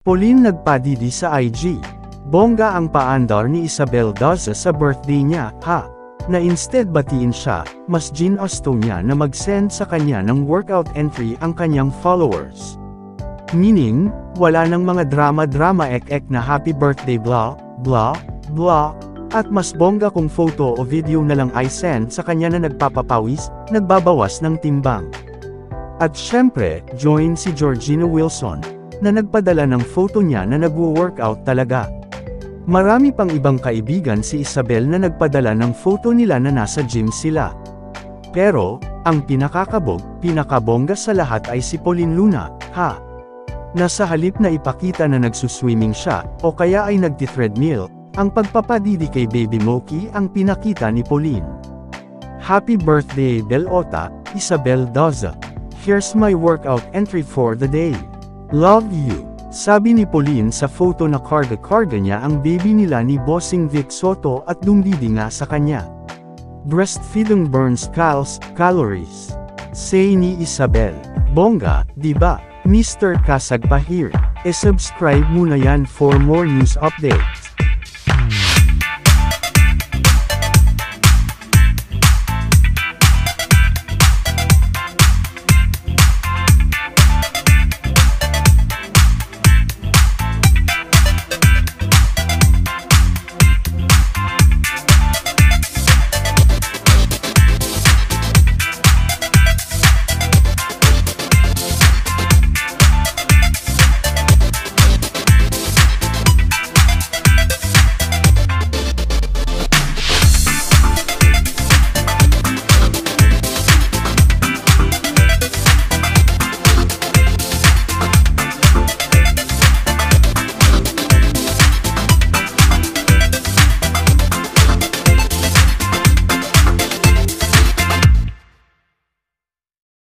Pauline nagpadidi sa IG. Bongga ang paandar ni Isabel Daza sa birthday niya, ha? Na instead batiin siya, mas ginusto niya na mag-send sa kanya ng workout entry ang kanyang followers. Meaning, wala nang mga drama-drama ek-ek na happy birthday blah, blah, blah, at mas bongga kung photo o video na lang ay send sa kanya na nagpapapawis, nagbabawas ng timbang. At syempre, join si Georgina Wilson, na nagpadala ng photo niya na nagwo-workout talaga. Marami pang ibang kaibigan si Isabel na nagpadala ng photo nila na nasa gym sila. Pero, ang pinakabongga sa lahat ay si Pauline Luna, ha? Nasa halip na ipakita na nagsuswimming siya, o kaya ay nagti-treadmill, ang pagpapadidi kay Baby Moki ang pinakita ni Pauline. Happy birthday Belota, Isabel Daza. Here's my workout entry for the day. Love you. Sabi ni Pauline sa photo na karga-karga niya ang baby nila ni Bossing Vic Soto at dumdidi nga sa kanya. Breastfeeding burns calories. Say ni Isabel. Bongga, diba? Mr. Kasagpahir. E-subscribe muna yan for more news updates.